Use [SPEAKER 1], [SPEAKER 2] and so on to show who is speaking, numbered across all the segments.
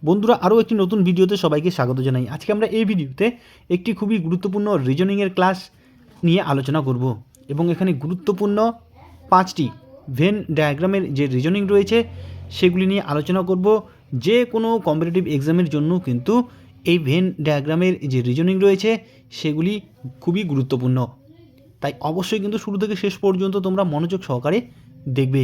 [SPEAKER 1] বন্ধুরা আরও একটি নতুন ভিডিওতে সবাইকে স্বাগত জানাই। আজকে আমরা এই ভিডিওতে একটি খুবই গুরুত্বপূর্ণ রিজনিংয়ের ক্লাস নিয়ে আলোচনা করব এবং এখানে গুরুত্বপূর্ণ 5টি ভেন ডায়াগ্রামের যে রিজনিং রয়েছে সেগুলি নিয়ে আলোচনা করব। যে কোনো কম্পিটিটিভ এক্সামের জন্য কিন্তু এই ভেন ডায়াগ্রামের যে রিজনিং রয়েছে সেগুলি খুবই গুরুত্বপূর্ণ, তাই অবশ্যই কিন্তু শুরু থেকে শেষ পর্যন্ত তোমরা মনোযোগ সহকারে দেখবে।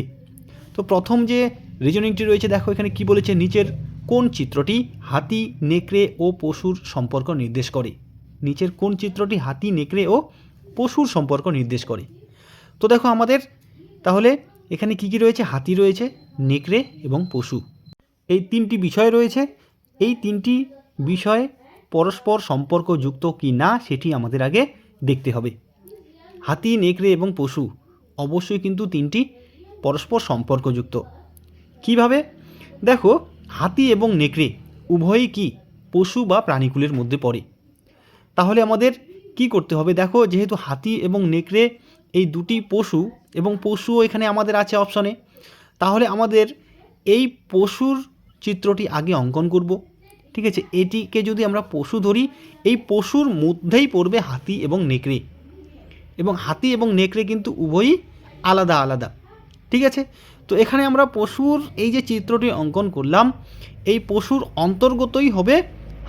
[SPEAKER 1] তো প্রথম যে রিজনিংটি রয়েছে দেখো এখানে কি বলেছে, নিচের কোন চিত্রটি হাতি, নেকড়ে ও পশুর সম্পর্ক নির্দেশ করে? নিচের কোন চিত্রটি হাতি, নেকড়ে ও পশুর সম্পর্ক নির্দেশ করে? তো দেখো আমাদের তাহলে এখানে কি কি রয়েছে, হাতি রয়েছে, নেকড়ে এবং পশু, এই তিনটি বিষয় রয়েছে। এই তিনটি বিষয় পরস্পর সম্পর্কযুক্ত কি না সেটি আমাদের আগে দেখতে হবে। হাতি, নেকড়ে এবং পশু অবশ্যই কিন্তু তিনটি পরস্পর সম্পর্কযুক্ত। কিভাবে? দেখো হাতি এবং নেকড়ে উভয়ই কি পশু বা প্রাণীকুলের মধ্যে পড়ে। তাহলে আমাদের কি করতে হবে? দেখো যেহেতু হাতি এবং নেকড়ে এই দুটি পশু এবং পশুও এখানে আমাদের আছে অপশনে, তাহলে আমাদের এই পশুর চিত্রটি আগে অঙ্কন করব। ঠিক আছে, এটিকে যদি আমরা পশু ধরি, এই পশুর মধ্যেই পড়বে হাতি এবং নেকড়ে, এবং হাতি এবং নেকড়ে কিন্তু উভয়ই আলাদা আলাদা। ঠিক আছে, তো এখানে আমরা পশুর এই যে চিত্রটি অঙ্কন করলাম, এই পশুর অন্তর্গতই হবে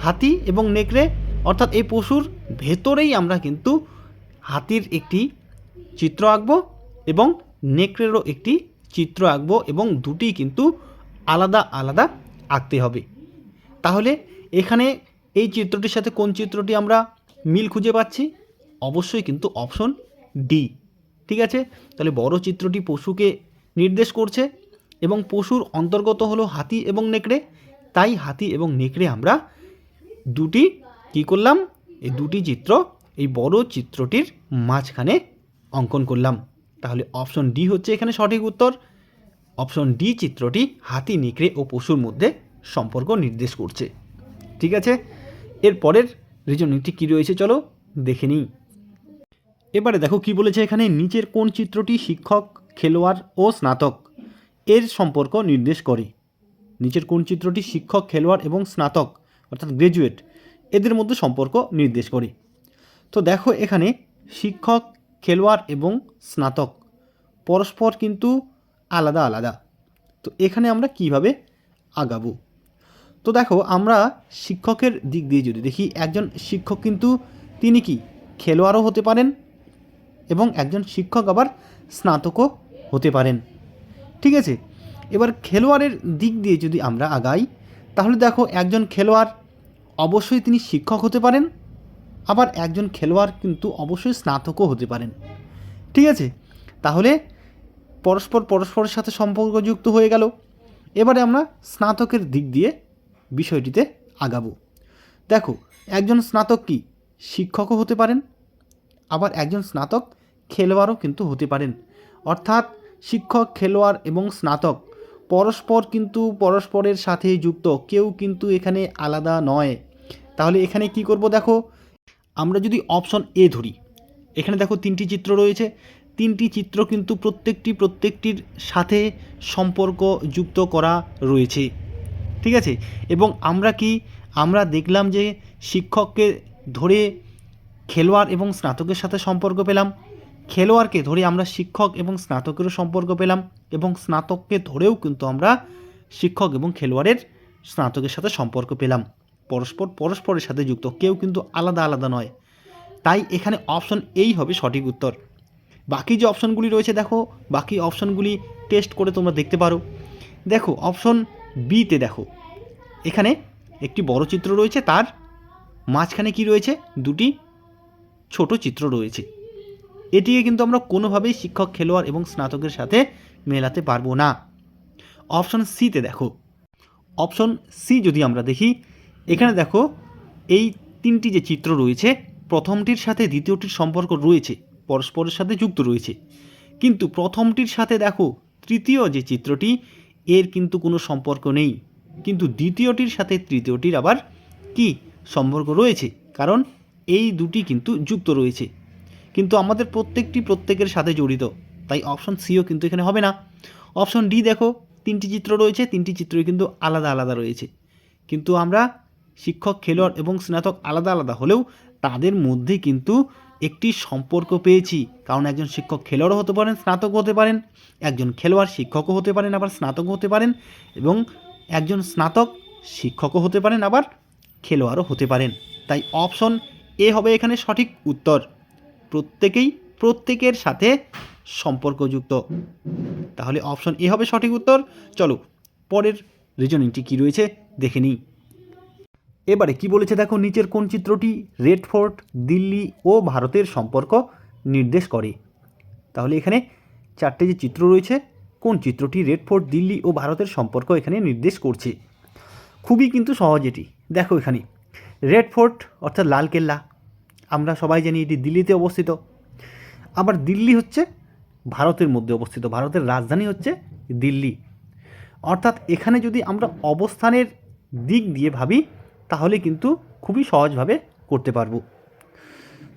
[SPEAKER 1] হাতি এবং নেকড়ে, অর্থাৎ এই পশুর ভেতরেই আমরা কিন্তু হাতির একটি চিত্র আঁকবো এবং নেকড়েরও একটি চিত্র আঁকবো, এবং দুটি কিন্তু আলাদা আলাদা আঁকতে হবে। তাহলে এখানে এই চিত্রটির সাথে কোন চিত্রটি আমরা মিল খুঁজে পাচ্ছি? অবশ্যই কিন্তু অপশন ডি। ঠিক আছে, তাহলে বড় চিত্রটি পশুকে নির্দেশ করছে এবং পশুর অন্তর্গত হলো হাতি এবং নেকড়ে, তাই হাতি এবং নেকড়ে আমরা দুটি কি করলাম, এই দুটি চিত্র এই বড় চিত্রটির মাঝখানে অঙ্কন করলাম। তাহলে অপশন ডি হচ্ছে এখানে সঠিক উত্তর। অপশন ডি চিত্রটি হাতি, নেকড়ে ও পশুর মধ্যে সম্পর্ক নির্দেশ করছে। ঠিক আছে, এর পরের রিজনিংটি কী রয়েছে চলো দেখে নিই। এবারে দেখো কি বলেছে এখানে, নিচের কোন চিত্রটি শিক্ষক, খেলোয়াড় ও স্নাতক এর সম্পর্ক নির্দেশ করে? নিচের কোন চিত্রটি শিক্ষক, খেলোয়াড় এবং স্নাতক অর্থাৎ গ্র্যাজুয়েট এদের মধ্যে সম্পর্ক নির্দেশ করে? তো দেখো এখানে শিক্ষক, খেলোয়াড় এবং স্নাতক পরস্পর কিন্তু আলাদা আলাদা। তো এখানে আমরা কিভাবে আগাবো? তো দেখো আমরা শিক্ষকের দিক দিয়ে যদি দেখি, একজন শিক্ষক কিন্তু তিনি কি খেলোয়াড়ও হতে পারেন এবং একজন শিক্ষক আবার স্নাতকও হতে পারেন। ঠিক আছে, এবার খেলোয়াড়ের দিক দিয়ে যদি আমরা আগাই, তাহলে দেখো একজন খেলোয়াড় অবশ্যই তিনি শিক্ষক হতে পারেন, আবার একজন খেলোয়াড় কিন্তু অবশ্যই স্নাতকও হতে পারেন। ঠিক আছে, তাহলে পরস্পরের সাথে সম্পর্কযুক্ত হয়ে গেল। এবারে আমরা স্নাতকের দিক দিয়ে বিষয়টিতে আগাবো। দেখো একজন স্নাতক কি শিক্ষকও হতে পারেন, আবার একজন স্নাতক খেলোয়াড়ও কিন্তু হতে পারেন। অর্থাৎ শিক্ষক, খেলোয়াড় এবং স্নাতক পরস্পর কিন্তু পরস্পরের সাথে যুক্ত, কেউ কিন্তু এখানে আলাদা নয়। তাহলে এখানে কি করব? দেখো আমরা যদি অপশন এ ধরি, এখানে দেখো তিনটি চিত্র রয়েছে, তিনটি চিত্র কিন্তু প্রত্যেকটির সাথে সম্পর্ক যুক্ত করা রয়েছে। ঠিক আছে, এবং আমরা দেখলাম যে শিক্ষককে ধরে খেলোয়াড় এবং স্নাতকের সাথে সম্পর্ক পেলাম, খেলোয়াড়কে ধরে আমরা শিক্ষক এবং স্নাতকেরও সম্পর্ক পেলাম, এবং স্নাতককে ধরেও কিন্তু আমরা শিক্ষক এবং খেলোয়াড়ের স্নাতকের সাথে সম্পর্ক পেলাম। পরস্পরের সাথে যুক্ত, কেউ কিন্তু আলাদা আলাদা নয়। তাই এখানে অপশন এই হবে সঠিক উত্তর। বাকি যে অপশনগুলি রয়েছে দেখো, বাকি অপশনগুলি টেস্ট করে তোমরা দেখতে পারো। দেখো অপশন বিতে দেখো এখানে একটি বড় চিত্র রয়েছে, তার মাঝখানে কি রয়েছে, দুটি ছোট চিত্র রয়েছে। এটিকে কিন্তু আমরা কোনোভাবেই শিক্ষক, খেলোয়াড় এবং স্নাতকের সাথে মেলাতে পারবো না। অপশন সিতে দেখো, অপশন সি যদি আমরা দেখি, এখানে দেখো এই তিনটি যে চিত্র রয়েছে, প্রথমটির সাথে দ্বিতীয়টির সম্পর্ক রয়েছে, পরস্পরের সাথে যুক্ত রয়েছে, কিন্তু প্রথমটির সাথে দেখো তৃতীয় যে চিত্রটি এর কিন্তু কোনো সম্পর্ক নেই, কিন্তু দ্বিতীয়টির সাথে তৃতীয়টির আবার কি সম্পর্ক রয়েছে, কারণ এই দুটি কিন্তু যুক্ত রয়েছে, কিন্তু আমাদের প্রত্যেকের সাথে জড়িত। তাই অপশন সিও কিন্তু এখানে হবে না। অপশন ডি দেখো তিনটি চিত্র রয়েছে, তিনটি চিত্রই কিন্তু আলাদা আলাদা রয়েছে, কিন্তু আমরা শিক্ষক খেলোয়াড় এবং স্নাতক আলাদা আলাদা হলেও তাদের মধ্যে কিন্তু একটি সম্পর্ক পেয়েছি। কারণ একজন শিক্ষক খেলোয়াড়ও হতে পারেন, স্নাতক হতে পারেন, একজন খেলোয়াড় শিক্ষকও হতে পারেন, আবার স্নাতকও হতে পারেন, এবং একজন স্নাতক শিক্ষকও হতে পারেন, আবার খেলোয়াড়ও হতে পারেন। তাই অপশন এ হবে এখানে সঠিক উত্তর। প্রত্যেকের সাথে সম্পর্কযুক্ত। তাহলে অপশন এ হবে সঠিক উত্তর। চলো পরের রিজনিংটি কী রয়েছে দেখে নিই। এবারে কি বলেছে দেখো, নিচের কোন চিত্রটি রেড ফোর্ট, দিল্লি ও ভারতের সম্পর্ক নির্দেশ করে? তাহলে এখানে চারটে যে চিত্র রয়েছে, কোন চিত্রটি রেড ফোর্ট, দিল্লি ও ভারতের সম্পর্ক এখানে নির্দেশ করছে? খুবই কিন্তু সহজ এটি। দেখো এখানে রেড ফোর্ট অর্থাৎ লালকেল্লা, আমরা সবাই জানি এটি দিল্লিতে অবস্থিত। আবার দিল্লি হচ্ছে ভারতের মধ্যে অবস্থিত, ভারতের রাজধানী হচ্ছে দিল্লি। অর্থাৎ এখানে যদি আমরা অবস্থানের দিক দিয়ে ভাবি তাহলে কিন্তু খুবই সহজভাবে করতে পারবো।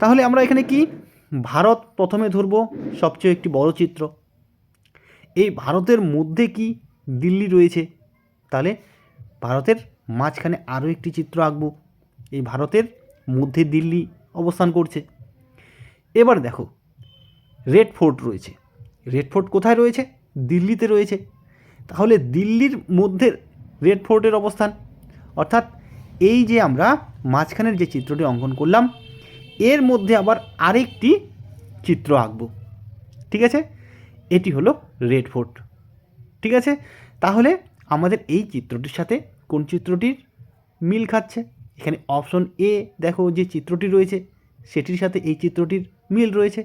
[SPEAKER 1] তাহলে আমরা এখানে কি ভারত প্রথমে ধরবো, সবচেয়ে একটি বড় চিত্র। এই ভারতের মধ্যে কি দিল্লি রয়েছে, তাহলে ভারতের মাঝখানে আরও একটি চিত্র আঁকবো। এই ভারতের মধ্যে দিল্লি অবস্থান করছে। এবার দেখো রেড ফোর্ট রয়েছে। রেড ফোর্ট কোথায় রয়েছে? দিল্লিতে রয়েছে। তাহলে দিল্লির মধ্যে রেড ফোর্টের অবস্থান, অর্থাৎ এই যে আমরা মাঝখানের যে চিত্রটি অঙ্কন করলাম এর মধ্যে আবার আরেকটি চিত্র আঁকবো। ঠিক আছে, এটি হলো রেড ফোর্ট। ঠিক আছে, তাহলে আমাদের এই চিত্রটির সাথে কোন চিত্রটির মিল খাচ্ছে? এখানে অপশন এ দেখো যে চিত্রটি রয়েছে সেটির সাথে এই চিত্রটির মিল রয়েছে।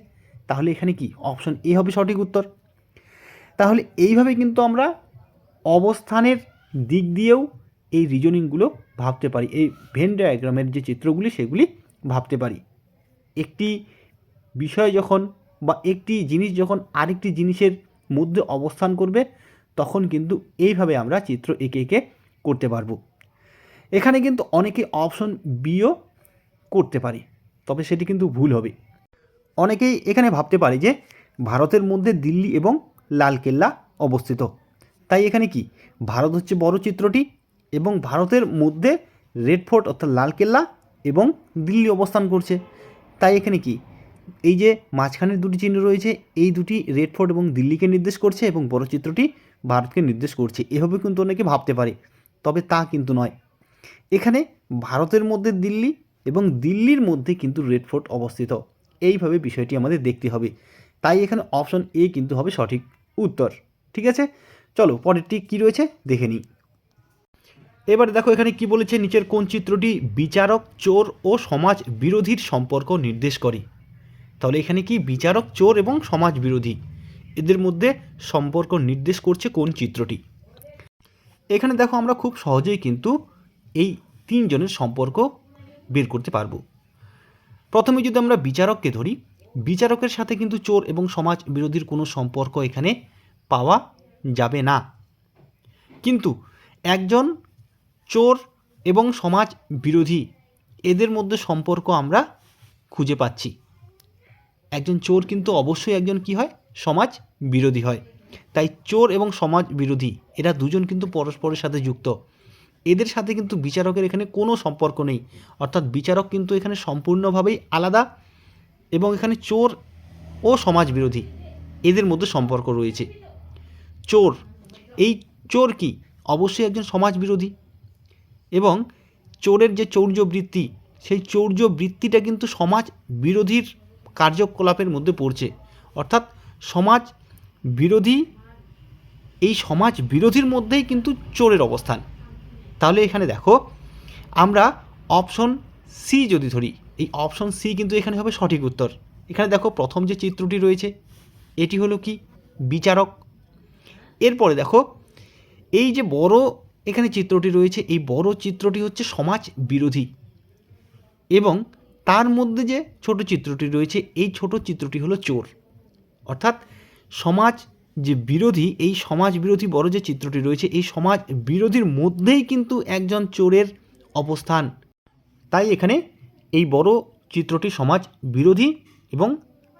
[SPEAKER 1] তাহলে এখানে কি অপশন এ হবে সঠিক উত্তর। তাহলে এইভাবে কিন্তু আমরা অবস্থানের দিক দিয়েও এই রিজনিংগুলো ভাবতে পারি, এই ভেন ডায়াগ্রামের যে চিত্রগুলি সেগুলি ভাবতে পারি। একটি বিষয় যখন বা একটি জিনিস যখন আরেকটি জিনিসের মধ্যে অবস্থান করবে তখন কিন্তু এইভাবে আমরা চিত্র এঁকে এঁকে করতে পারবো। এখানে কিন্তু অনেকে অপশন বিও করতে পারে, তবে সেটি কিন্তু ভুল হবে। অনেকেই এখানে ভাবতে পারে যে ভারতের মধ্যে দিল্লি এবং লালকেল্লা অবস্থিত, তাই এখানে কি ভারত হচ্ছে বড় চিত্রটি এবং ভারতের মধ্যে রেড ফোর্ট অর্থাৎ লালকেল্লা এবং দিল্লি অবস্থান করছে। তাই এখানে কি এই যে মাঝখানের দুটি চিহ্ন রয়েছে এই দুটি রেড ফোর্ট এবং দিল্লিকে নির্দেশ করছে এবং বড় চিত্রটি ভারতকে নির্দেশ করছে। এভাবে কিন্তু অনেকে ভাবতে পারে, তবে তা কিন্তু নয়। এখানে ভারতের মধ্যে দিল্লি এবং দিল্লির মধ্যে কিন্তু রেড ফোর্ট অবস্থিত। এইভাবে বিষয়টি আমাদের দেখতে হবে। তাই এখানে অপশন এ কিন্তু হবে সঠিক উত্তর। ঠিক আছে, চলো পরেরটি কী রয়েছে দেখে নিই। এবার দেখো এখানে কি বলেছে, নিচের কোন চিত্রটি বিচারক, চোর ও সমাজ বিরোধীর সম্পর্ক নির্দেশ করে? তাহলে এখানে কি বিচারক, চোর এবং সমাজ বিরোধী এদের মধ্যে সম্পর্ক নির্দেশ করছে কোন চিত্রটি? এখানে দেখো আমরা খুব সহজেই কিন্তু এই তিনজনের সম্পর্ক বের করতে পারবো। প্রথমে যদি আমরা বিচারককে ধরি, বিচারকের সাথে কিন্তু চোর এবং সমাজ বিরোধীর কোনো সম্পর্ক এখানে পাওয়া যাবে না। কিন্তু একজন চোর এবং সমাজ বিরোধী এদের মধ্যে সম্পর্ক আমরা খুঁজে পাচ্ছি। একজন চোর কিন্তু অবশ্যই একজন কি হয়, সমাজ বিরোধী হয়। তাই চোর এবং সমাজ বিরোধী এরা দুজন কিন্তু পরস্পরের সাথে যুক্ত। এদের সাথে কিন্তু বিচারকের এখানে কোনো সম্পর্ক নেই, অর্থাৎ বিচারক কিন্তু এখানে সম্পূর্ণভাবেই আলাদা এবং এখানে চোর ও সমাজ বিরোধী এদের মধ্যে সম্পর্ক রয়েছে। চোর, এই চোর কি অবশ্যই একজন সমাজ বিরোধী এবং চোরের যে চৌর্যবৃত্তি সেই চৌর্যবৃত্তিটা কিন্তু সমাজ বিরোধীর কার্যকলাপের মধ্যে পড়ছে, অর্থাৎ সমাজ বিরোধী, এই সমাজ বিরোধীর মধ্যেই কিন্তু চোরের অবস্থান। তাহলে এখানে দেখো আমরা অপশন সি যদি ধরি, এই অপশন সি কিন্তু এখানে হবে সঠিক উত্তর। এখানে দেখো প্রথম যে চিত্রটি রয়েছে এটি হলো কি বিচারক। এরপরে দেখো এই যে বড় এখানে চিত্রটি রয়েছে এই বড় চিত্রটি হচ্ছে সমাজ বিরোধী এবং তার মধ্যে যে ছোট চিত্রটি রয়েছে এই ছোট চিত্রটি হলো চোর। অর্থাৎ সমাজ যে বিরোধী, এই সমাজ বিরোধী বড় যে চিত্রটি রয়েছে এই সমাজ বিরোধীর মধ্যেই কিন্তু একজন চোরের অবস্থান। তাই এখানে এই বড় চিত্রটি সমাজ বিরোধী এবং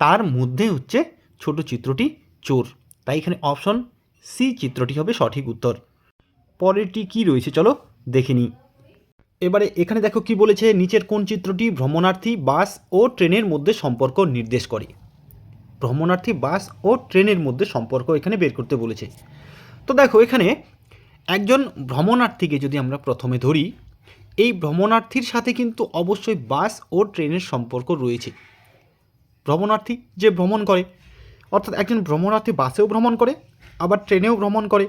[SPEAKER 1] তার মধ্যে হচ্ছে ছোট চিত্রটি চোর। তাই এখানে অপশন সি চিত্রটি হবে সঠিক উত্তর। পরেরটি কি রয়েছে চলো দেখে নিই। এবারে এখানে দেখো কি বলেছে, নিচের কোন চিত্রটি ভ্রমণার্থী বাস ও ট্রেনের মধ্যে সম্পর্ক নির্দেশ করে। ভ্রমণার্থী বাস ও ট্রেনের মধ্যে সম্পর্ক এখানে বের করতে বলেছে। তো দেখো এখানে একজন ভ্রমণার্থীকে যদি আমরা প্রথমে ধরি, এই ভ্রমণার্থীর সাথে কিন্তু অবশ্যই বাস ও ট্রেনের সম্পর্ক রয়েছে। ভ্রমণার্থী যে ভ্রমণ করে, অর্থাৎ একজন ভ্রমণার্থী বাসেও ভ্রমণ করে আবার ট্রেনেও ভ্রমণ করে।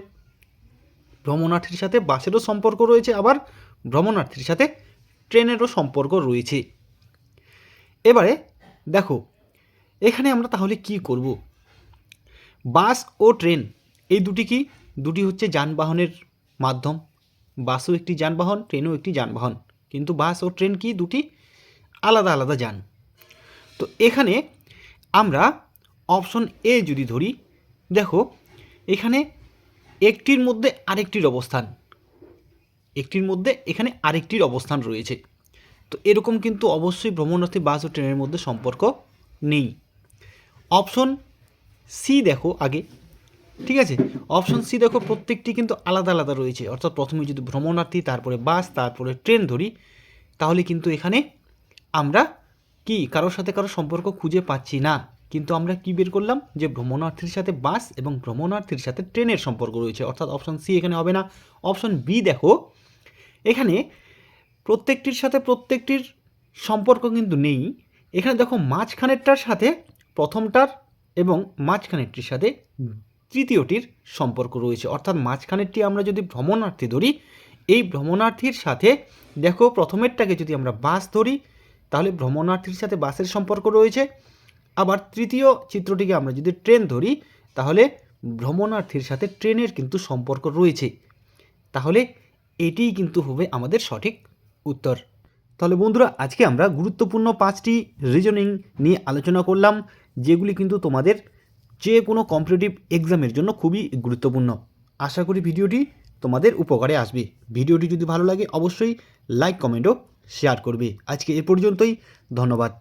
[SPEAKER 1] ভ্রমণার্থীর সাথে বাসেরও সম্পর্ক রয়েছে, আবার ভ্রমণার্থীর সাথে ট্রেনেরও সম্পর্ক রয়েছে। এবারে দেখো এখানে আমরা তাহলে কি করব। বাস ও ট্রেন এই দুটি হচ্ছে যানবাহনের মাধ্যম। বাসও একটি যানবাহন, ট্রেনও একটি যানবাহন, কিন্তু বাস ও ট্রেন কি দুটি আলাদা আলাদা যান। তো এখানে আমরা অপশন এ যদি ধরি, দেখো এখানে একটির মধ্যে আরেকটির অবস্থান রয়েছে। তো এরকম কিন্তু অবশ্যই ভ্রমণার্থী বাস ও ট্রেনের মধ্যে সম্পর্ক নেই। অপশন সি দেখো আগে, ঠিক আছে, অপশন সি দেখো প্রত্যেকটি কিন্তু আলাদা আলাদা রয়েছে। অর্থাৎ প্রথমে যদি ভ্রমণার্থী, তারপরে বাস, তারপরে ট্রেন ধরি, তাহলে কিন্তু এখানে আমরা কি কারোর সাথে কারো সম্পর্ক খুঁজে পাচ্ছি না। কিন্তু আমরা কি বের করলাম যে ভ্রমণার্থীর সাথে বাস এবং ভ্রমণার্থীর সাথে ট্রেনের সম্পর্ক রয়েছে, অর্থাৎ অপশন সি এখানে হবে না। অপশন বি দেখো, এখানে প্রত্যেকটির সাথে প্রত্যেকটির সম্পর্ক কিন্তু নেই। এখানে দেখো মাঝখানেরটার সাথে প্রথমটার এবং মাঝখানেরটির সাথে তৃতীয়টির সম্পর্ক রয়েছে। অর্থাৎ মাঝখানেরটি আমরা যদি ভ্রমণার্থী ধরি, এই ভ্রমণার্থীর সাথে দেখো প্রথমেরটাকে যদি আমরা বাস ধরি, তাহলে ভ্রমণার্থীর সাথে বাসের সম্পর্ক রয়েছে। আবার তৃতীয় চিত্রটিকে আমরা যদি ট্রেন ধরি, তাহলে ভ্রমণার্থীর সাথে ট্রেনের কিন্তু সম্পর্ক রয়েছে। তাহলে এটিই কিন্তু হবে আমাদের সঠিক উত্তর। তাহলে বন্ধুরা আজকে আমরা গুরুত্বপূর্ণ 5টি রিজনিং নিয়ে আলোচনা করলাম, যেগুলি কিন্তু তোমাদের যে কোনো কম্পিটিটিভ এক্সামের জন্য খুবই গুরুত্বপূর্ণ। আশা করি ভিডিওটি তোমাদের উপকারে আসবে। ভিডিওটি যদি ভালো লাগে অবশ্যই লাইক, কমেন্ট ও শেয়ার করবে। আজকে এ পর্যন্তই, ধন্যবাদ।